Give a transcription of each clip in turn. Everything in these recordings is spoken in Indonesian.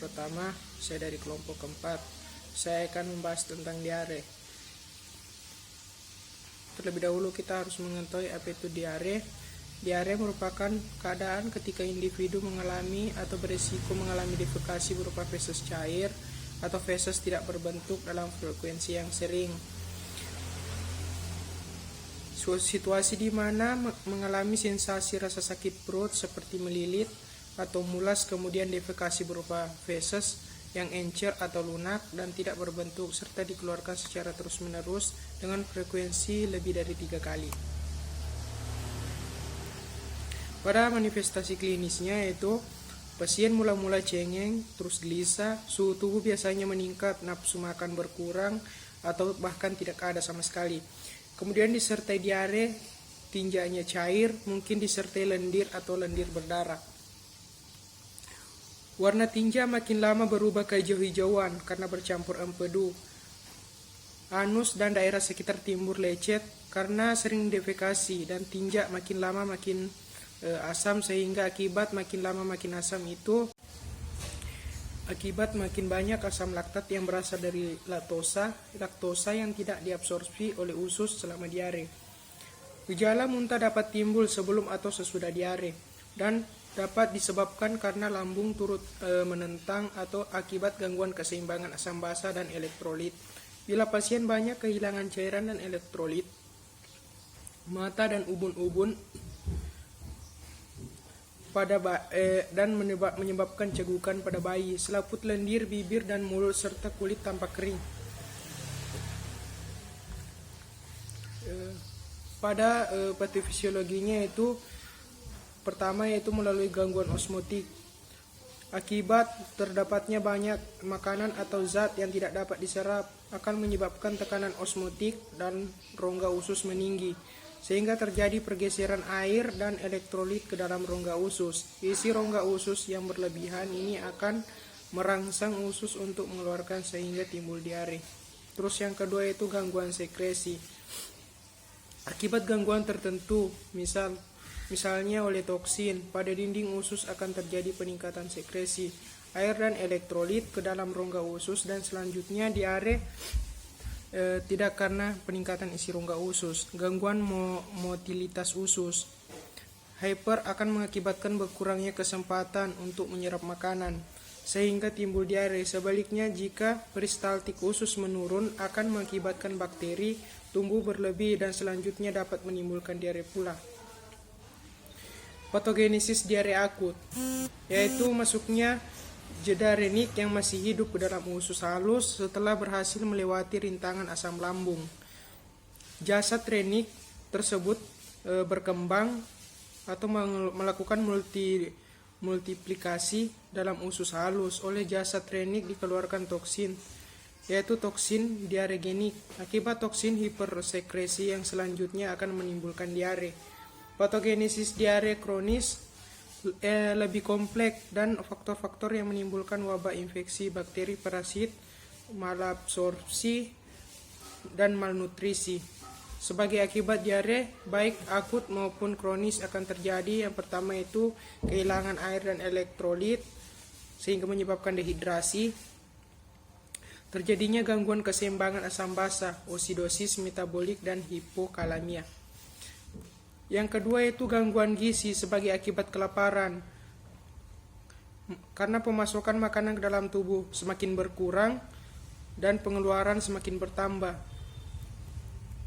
pertama, saya dari kelompok keempat. Saya akan membahas tentang diare. Terlebih dahulu kita harus mengetahui apa itu diare. Diare merupakan keadaan ketika individu mengalami atau berisiko mengalami defekasi berupa feses cair atau feses tidak berbentuk dalam frekuensi yang sering. Situasi di mana mengalami sensasi rasa sakit perut seperti melilit atau mulas, kemudian defekasi berupa feses yang encer atau lunak dan tidak berbentuk serta dikeluarkan secara terus-menerus dengan frekuensi lebih dari 3 kali. Pada manifestasi klinisnya yaitu pasien mula-mula cengeng, terus gelisah, suhu tubuh biasanya meningkat, nafsu makan berkurang atau bahkan tidak ada sama sekali. Kemudian disertai diare, tinjanya cair, mungkin disertai lendir atau lendir berdarah. Warna tinja makin lama berubah ke hijau-hijauan karena bercampur empedu. Anus dan daerah sekitar timbul lecet karena sering defekasi, dan tinja makin lama makin asam, sehingga akibat makin lama makin asam itu akibat makin banyak asam laktat yang berasal dari laktosa yang tidak diabsorpsi oleh usus selama diare. Gejala muntah dapat timbul sebelum atau sesudah diare dan dapat disebabkan karena lambung turut menentang atau akibat gangguan keseimbangan asam basa dan elektrolit. Bila pasien banyak kehilangan cairan dan elektrolit, mata dan ubun-ubun dan menyebabkan cegukan pada bayi, selaput lendir, bibir dan mulut serta kulit tampak kering. Pada patofisiologinya itu pertama yaitu melalui gangguan osmotik. Akibat terdapatnya banyak makanan atau zat yang tidak dapat diserap akan menyebabkan tekanan osmotik dan rongga usus meninggi, sehingga terjadi pergeseran air dan elektrolit ke dalam rongga usus. Isi rongga usus yang berlebihan ini akan merangsang usus untuk mengeluarkan sehingga timbul diare. Terus yang kedua yaitu gangguan sekresi. Akibat gangguan tertentu, misalnya oleh toksin, pada dinding usus akan terjadi peningkatan sekresi air dan elektrolit ke dalam rongga usus, dan selanjutnya diare tidak karena peningkatan isi rongga usus. Gangguan motilitas usus. Hyper akan mengakibatkan berkurangnya kesempatan untuk menyerap makanan sehingga timbul diare. Sebaliknya, jika peristaltik usus menurun akan mengakibatkan bakteri tumbuh berlebih dan selanjutnya dapat menimbulkan diare pula. Patogenesis diare akut, yaitu masuknya jeda renik yang masih hidup ke dalam usus halus setelah berhasil melewati rintangan asam lambung. Jasad renik tersebut berkembang atau melakukan multiplikasi dalam usus halus. Oleh jasad renik dikeluarkan toksin, yaitu toksin diaregenik. Akibat toksin hipersekresi yang selanjutnya akan menimbulkan diare. Patogenesis diare kronis lebih kompleks dan faktor-faktor yang menimbulkan wabah infeksi, bakteri, parasit, malabsorpsi, dan malnutrisi. Sebagai akibat diare, baik akut maupun kronis akan terjadi. Yang pertama itu kehilangan air dan elektrolit sehingga menyebabkan dehidrasi. Terjadinya gangguan keseimbangan asam basa, osidosis metabolik, dan hipokalemia. Yang kedua itu gangguan gizi sebagai akibat kelaparan, karena pemasukan makanan ke dalam tubuh semakin berkurang dan pengeluaran semakin bertambah.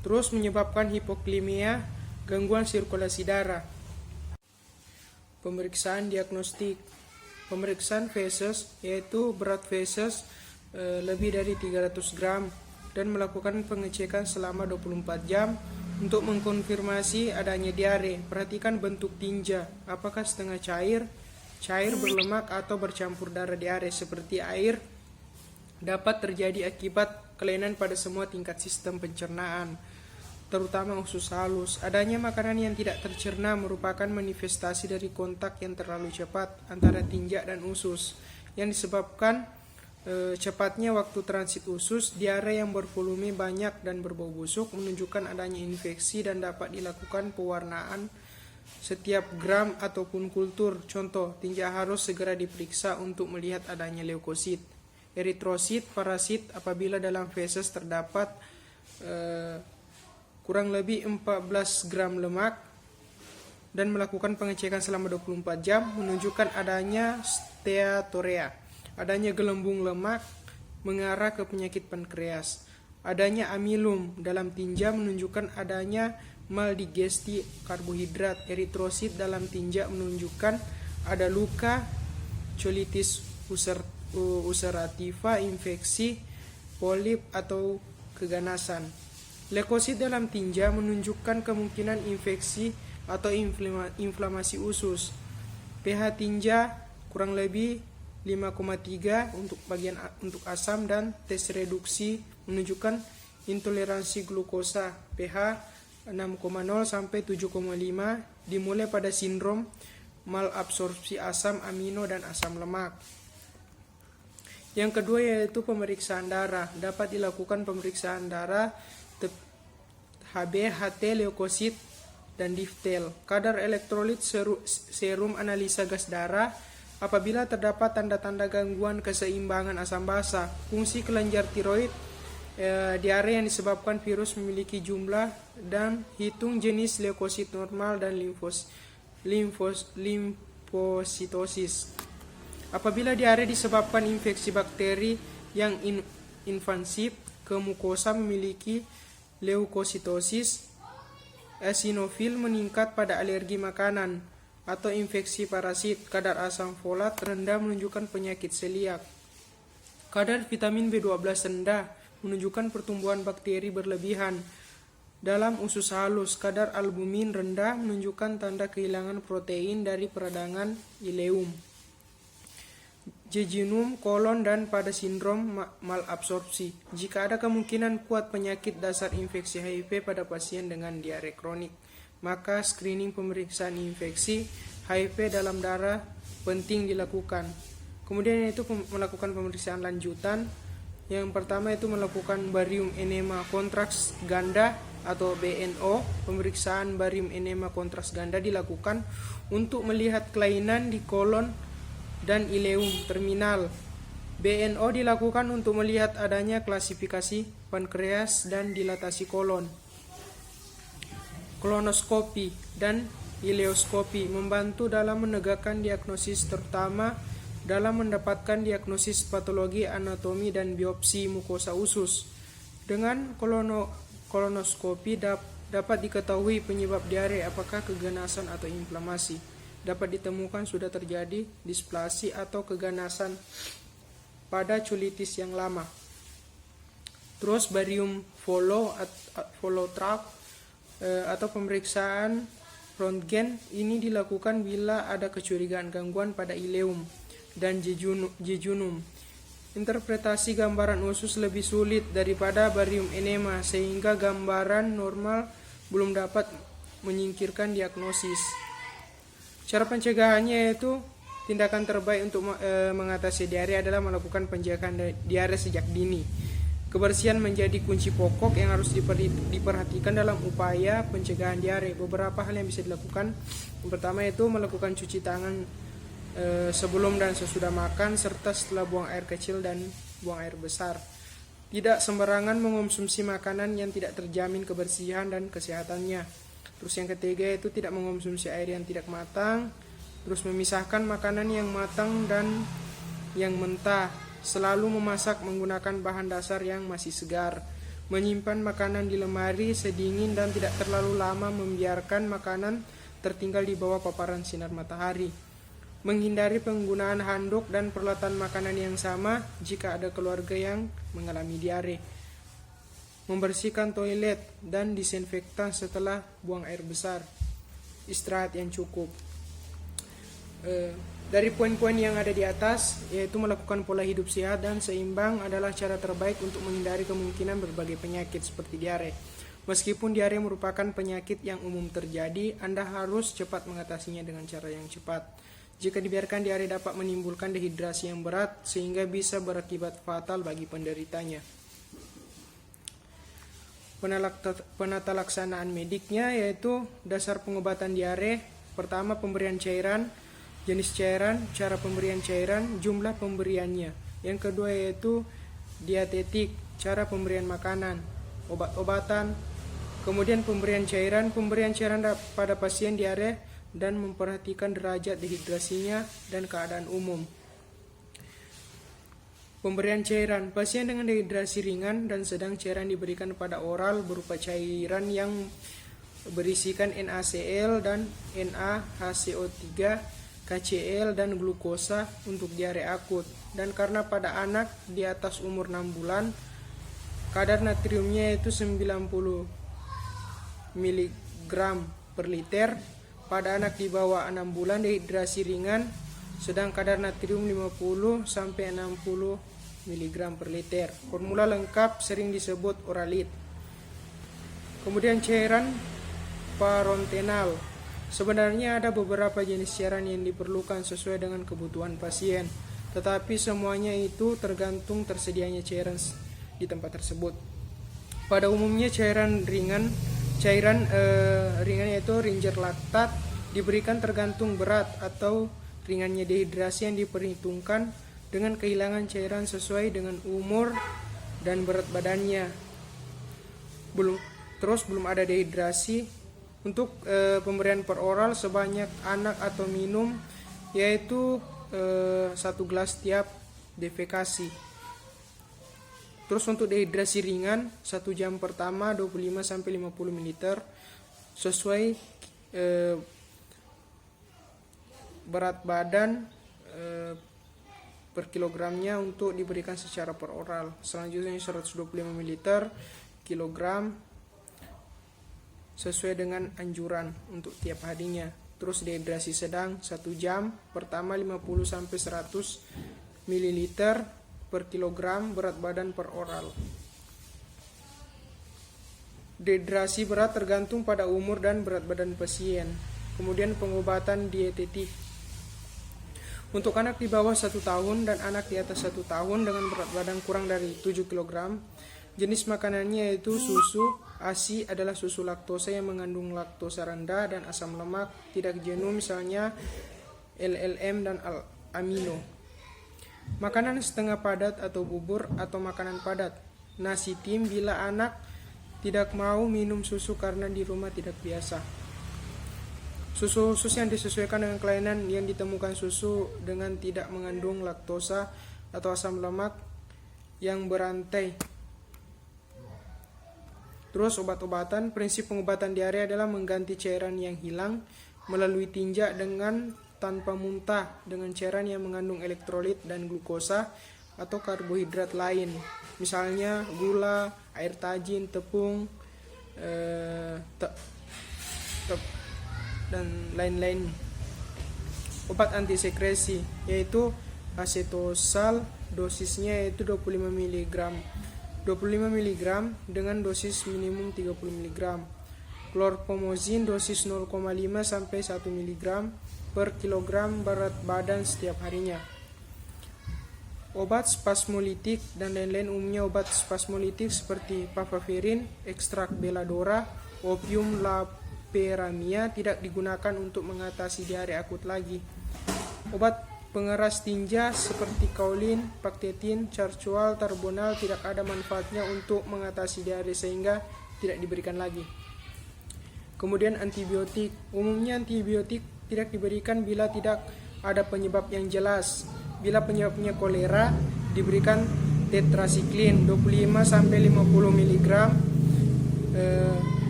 Terus menyebabkan hipoklimia, gangguan sirkulasi darah. Pemeriksaan diagnostik. Pemeriksaan feses, yaitu berat feses lebih dari 300 gram dan melakukan pengecekan selama 24 jam untuk mengkonfirmasi adanya diare. Perhatikan bentuk tinja, apakah setengah cair, berlemak, atau bercampur darah. Diare seperti air dapat terjadi akibat kelainan pada semua tingkat sistem pencernaan, terutama usus halus. Adanya makanan yang tidak tercerna merupakan manifestasi dari kontak yang terlalu cepat antara tinja dan usus yang disebabkan cepatnya waktu transit usus. Diare yang bervolume banyak dan berbau busuk menunjukkan adanya infeksi dan dapat dilakukan pewarnaan setiap gram ataupun kultur. Contoh, tinja harus segera diperiksa untuk melihat adanya leukosit, eritrosit, parasit apabila dalam feses terdapat kurang lebih 14 gram lemak, dan melakukan pengecekan selama 24 jam menunjukkan adanya steatorea, adanya gelembung lemak mengarah ke penyakit pankreas. Adanya amilum dalam tinja menunjukkan adanya maldigesti karbohidrat. Eritrosit dalam tinja menunjukkan ada luka, colitis ulcerativa, infeksi, polip atau keganasan. Leukosit dalam tinja menunjukkan kemungkinan infeksi atau inflamasi usus. pH tinja kurang lebih 5,3 untuk asam, dan tes reduksi menunjukkan intoleransi glukosa pH 6,0 sampai 7,5, dimulai pada sindrom malabsorpsi asam amino dan asam lemak. Yang kedua yaitu pemeriksaan darah. Dapat dilakukan pemeriksaan darah HB, HT, leukosit, dan diftel. Kadar elektrolit serum analisa gas darah. Apabila terdapat tanda-tanda gangguan keseimbangan asam basa, fungsi kelenjar tiroid, diare yang disebabkan virus memiliki jumlah, dan hitung jenis leukosit normal dan limfositosis. Apabila diare disebabkan infeksi bakteri yang invasif ke mukosa memiliki leukositosis, eosinofil meningkat pada alergi makanan atau infeksi parasit. Kadar asam folat rendah menunjukkan penyakit seliak. Kadar vitamin B12 rendah menunjukkan pertumbuhan bakteri berlebihan dalam usus halus. Kadar albumin rendah menunjukkan tanda kehilangan protein dari peradangan ileum, jejunum, kolon, dan pada sindrom malabsorpsi. Jika ada kemungkinan kuat penyakit dasar infeksi HIV pada pasien dengan diare kronik, maka screening pemeriksaan infeksi HIV dalam darah penting dilakukan. Kemudian yaitu melakukan pemeriksaan lanjutan. Yang pertama itu melakukan barium enema kontraks ganda atau BNO. Pemeriksaan barium enema kontraks ganda dilakukan untuk melihat kelainan di kolon dan ileum terminal. BNO dilakukan untuk melihat adanya klasifikasi pankreas dan dilatasi kolon. Kolonoskopi dan ileoskopi membantu dalam menegakkan diagnosis, terutama dalam mendapatkan diagnosis patologi anatomi dan biopsi mukosa usus. Dengan kolonoskopi dapat diketahui penyebab diare, apakah keganasan atau inflamasi. Dapat ditemukan sudah terjadi displasi atau keganasan pada colitis yang lama. Terus barium follow trap atau pemeriksaan röntgen ini dilakukan bila ada kecurigaan gangguan pada ileum dan jejunum. Interpretasi gambaran usus lebih sulit daripada barium enema, sehingga gambaran normal belum dapat menyingkirkan diagnosis. Cara pencegahannya yaitu tindakan terbaik untuk mengatasi diare adalah melakukan pencegahan diare sejak dini. Kebersihan menjadi kunci pokok yang harus diperhatikan dalam upaya pencegahan diare. Beberapa hal yang bisa dilakukan. Yang pertama yaitu melakukan cuci tangan sebelum dan sesudah makan, serta setelah buang air kecil dan buang air besar. Tidak sembarangan mengonsumsi makanan yang tidak terjamin kebersihan dan kesehatannya. Terus yang ketiga yaitu tidak mengonsumsi air yang tidak matang. Terus memisahkan makanan yang matang dan yang mentah. Selalu memasak menggunakan bahan dasar yang masih segar. Menyimpan makanan di lemari sedingin dan tidak terlalu lama membiarkan makanan tertinggal di bawah paparan sinar matahari. Menghindari penggunaan handuk dan peralatan makanan yang sama jika ada keluarga yang mengalami diare. Membersihkan toilet dan disinfektan setelah buang air besar. Istirahat yang cukup. Dari poin-poin yang ada di atas, yaitu melakukan pola hidup sehat dan seimbang adalah cara terbaik untuk menghindari kemungkinan berbagai penyakit seperti diare. Meskipun diare merupakan penyakit yang umum terjadi, Anda harus cepat mengatasinya dengan cara yang cepat. Jika dibiarkan, diare dapat menimbulkan dehidrasi yang berat sehingga bisa berakibat fatal bagi penderitanya. Penata laksanaan mediknya yaitu dasar pengobatan diare Pertama, pemberian cairan, jenis cairan, cara pemberian cairan, jumlah pemberiannya. Yang kedua yaitu dietetik, cara pemberian makanan, obat-obatan. Kemudian pemberian cairan pada pasien diare dan memperhatikan derajat dehidrasinya dan keadaan umum. Pemberian cairan, pasien dengan dehidrasi ringan dan sedang, cairan diberikan pada oral berupa cairan yang berisikan NaCl dan NaHCO3, KCl dan glukosa untuk diare akut. Dan karena pada anak di atas umur 6 bulan, kadar natriumnya itu 90 mg per liter. Pada anak di bawah 6 bulan dehidrasi ringan, sedang kadar natrium 50 sampai 60 mg per liter. Formula lengkap sering disebut Oralit. Kemudian cairan parenteral. Sebenarnya ada beberapa jenis cairan yang diperlukan sesuai dengan kebutuhan pasien, tetapi semuanya itu tergantung tersedianya cairan di tempat tersebut. Pada umumnya cairan ringan yaitu ringer laktat diberikan tergantung berat atau ringannya dehidrasi yang diperhitungkan dengan kehilangan cairan sesuai dengan umur dan berat badannya. Belum ada dehidrasi. Untuk pemberian per oral sebanyak anak atau minum yaitu 1 gelas tiap defekasi. Terus untuk dehidrasi ringan 1 jam pertama 25 sampai 50 ml sesuai berat badan per kilogramnya untuk diberikan secara per oral. Selanjutnya 125 ml kilogram sesuai dengan anjuran untuk tiap harinya. Terus dehidrasi sedang 1 jam pertama 50 sampai 100 ml per kilogram berat badan per oral. Dehidrasi berat tergantung pada umur dan berat badan pasien. Kemudian pengobatan dietetik. Untuk anak di bawah 1 tahun dan anak di atas 1 tahun dengan berat badan kurang dari 7 kg, jenis makanannya yaitu susu. ASI adalah susu laktosa yang mengandung laktosa rendah dan asam lemak tidak jenuh, misalnya LLM dan amino. Makanan setengah padat atau bubur atau makanan padat. Nasi tim bila anak tidak mau minum susu karena di rumah tidak biasa. Susu khusus yang disesuaikan dengan kelainan yang ditemukan, susu dengan tidak mengandung laktosa atau asam lemak yang berantai. Terus obat-obatan, prinsip pengobatan diare adalah mengganti cairan yang hilang melalui tinja dengan tanpa muntah dengan cairan yang mengandung elektrolit dan glukosa atau karbohidrat lain, misalnya gula, air tajin, tepung, dan lain-lain. Obat antisekresi yaitu acetosal, dosisnya yaitu 25 mg dengan dosis minimum 30 mg. Chlorpromazine dosis 0,5 sampai 1 mg per kilogram berat badan setiap harinya. Obat spasmolitik dan lain-lain. Umumnya obat spasmolitik seperti papaverin, ekstrak belladonna, opium loperamida tidak digunakan untuk mengatasi diare akut lagi. Obat pengeras tinja seperti kaolin, paktetin, charcoal, tarbonal tidak ada manfaatnya untuk mengatasi diare sehingga tidak diberikan lagi. Kemudian antibiotik. Umumnya antibiotik tidak diberikan bila tidak ada penyebab yang jelas. Bila penyebabnya kolera, diberikan tetrasiklin 25 sampai 50 mg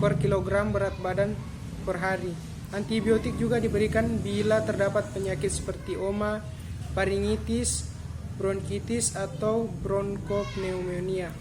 per kilogram berat badan per hari. Antibiotik juga diberikan bila terdapat penyakit seperti oma, faringitis, bronkitis atau bronkopneumonia.